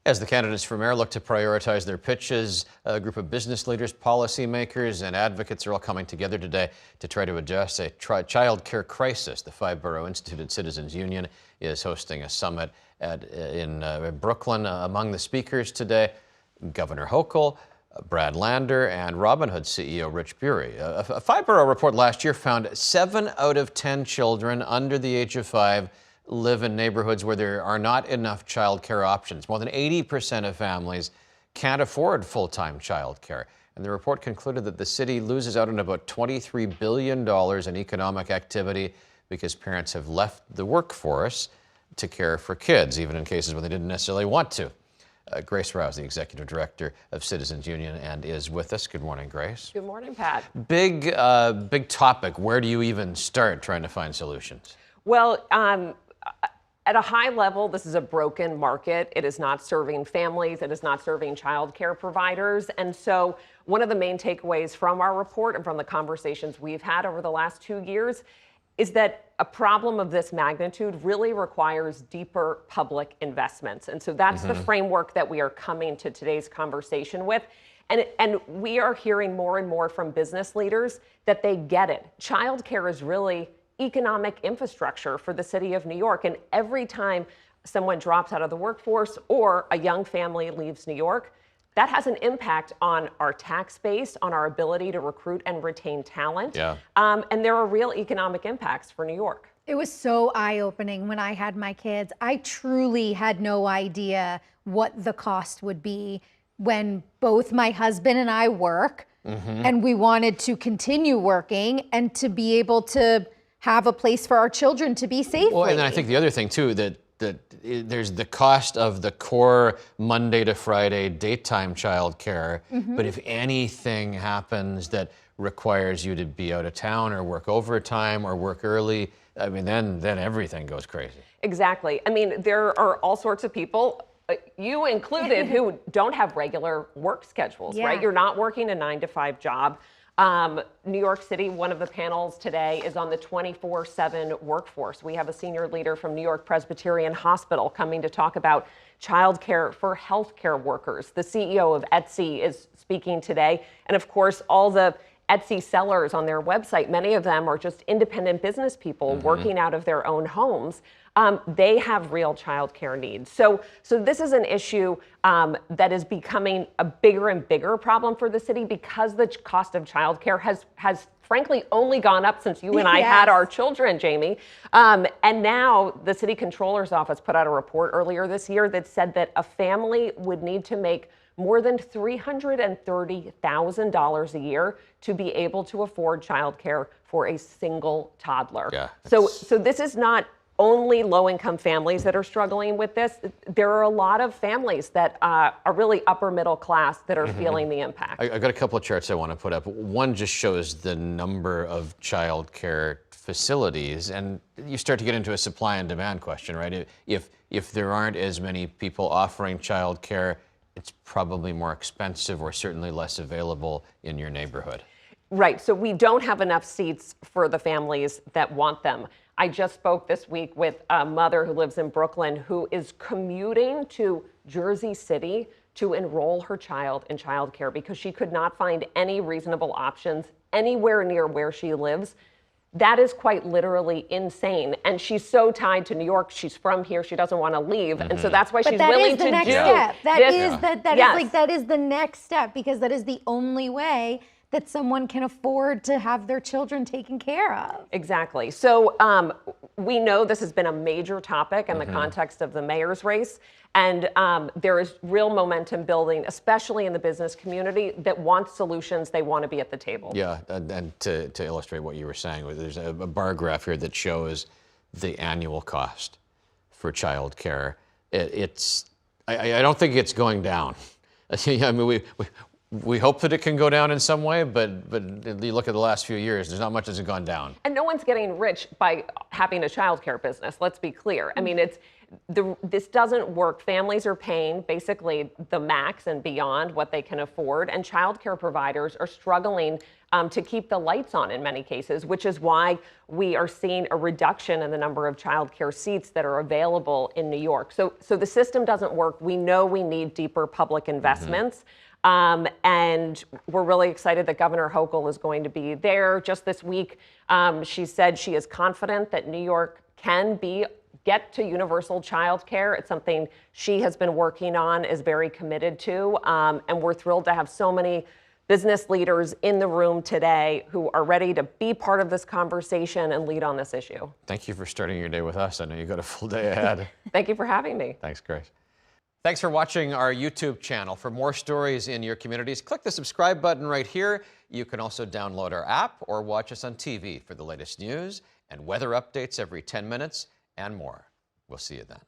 As the candidates for mayor look to prioritize their pitches, a group of business leaders, policymakers, and advocates are all coming together today to try to address a child care crisis. The Five-Borough Instituted Citizens Union is hosting a summit in Brooklyn. Among the speakers today, Governor Hochul, Brad Lander, and Robin Hood CEO Rich Bury. A Five-Borough report last year found 7 out of 10 children under the age of 5 live in neighborhoods where there are not enough child care options. More than 80% of families can't afford full-time child care. And the report concluded that the city loses out on about $23 billion in economic activity because parents have left the workforce to care for kids, even in cases where they didn't necessarily want to. Grace Rouse, the Executive Director of Citizens Union, and is with us. Good morning, Grace. Good morning, Pat. Big topic. Where do you even start trying to find solutions? Well, at a high level, this is a broken market. It is not serving families. It is not serving child care providers. And so one of the main takeaways from our report and from the conversations we've had over the last 2 years is that a problem of this magnitude really requires deeper public investments. And so that's the framework that we are coming to today's conversation with. And we are hearing more and more from business leaders that they get it. Child care is really economic infrastructure for the city of New York. And every time someone drops out of the workforce or a young family leaves New York, that has an impact on our tax base, on our ability to recruit and retain talent. Yeah. And there are real economic impacts for New York. It was so eye-opening when I had my kids. I truly had no idea what the cost would be when both my husband and I work, and we wanted to continue working and to be able to have a place for our children to be safely. Well, and I think the other thing too, that there's the cost of the core Monday to Friday daytime child care, but if anything happens that requires you to be out of town or work overtime or work early, I mean, then everything goes crazy. Exactly. I mean, there are all sorts of people, you included, who don't have regular work schedules, right? You're not working a 9-to-5 job. New York City, one of the panels today is on the 24/7 workforce. We have a senior leader from New York Presbyterian Hospital coming to talk about childcare for healthcare workers. The CEO of Etsy is speaking today. And of course, all the Etsy sellers on their website, many of them are just independent business people working out of their own homes. They have real childcare needs. So this is an issue that is becoming a bigger and bigger problem for the city because the cost of childcare has frankly only gone up since you and I had our children, Jamie. And now the city controller's office put out a report earlier this year that said that a family would need to make more than $330,000 a year to be able to afford childcare for a single toddler. Yeah, so this is not only low-income families that are struggling with this. There are a lot of families that are really upper middle class that are feeling the impact. I got a couple of charts I want to put up. One just shows the number of child care facilities, and you start to get into a supply and demand question, right? If there aren't as many people offering child care, it's probably more expensive or certainly less available in your neighborhood. Right, so we don't have enough seats for the families that want them. I just spoke this week with a mother who lives in Brooklyn who is commuting to Jersey City to enroll her child in childcare because she could not find any reasonable options anywhere near where she lives. That is quite literally insane. And she's so tied to New York. She's from here. She doesn't want to leave. And so that's why she's willing to do that is the next step, because that is the only way that someone can afford to have their children taken care of. Exactly. So we know this has been a major topic in the context of the mayor's race. And there is real momentum building, especially in the business community, that wants solutions. They want to be at the table. Yeah, and to illustrate what you were saying, there's a bar graph here that shows the annual cost for child care. I don't think it's going down. I mean, we hope that it can go down in some way, but you look at the last few years, there's not much that's gone down. And no one's getting rich by having a childcare business, let's be clear. I mean, this doesn't work. Families are paying basically the max and beyond what they can afford, and childcare providers are struggling to keep the lights on in many cases, which is why we are seeing a reduction in the number of childcare seats that are available in New York. So the system doesn't work. We know we need deeper public investments. And we're really excited that Governor Hochul is going to be there. Just this week, she said she is confident that New York can get to universal child care. It's something she has been working on, is very committed to. And we're thrilled to have so many business leaders in the room today who are ready to be part of this conversation and lead on this issue. Thank you for starting your day with us. I know you've got a full day ahead. Thank you for having me. Thanks, Grace. Thanks for watching our YouTube channel. For more stories in your communities, click the subscribe button right here. You can also download our app or watch us on TV for the latest news and weather updates every 10 minutes and more. We'll see you then.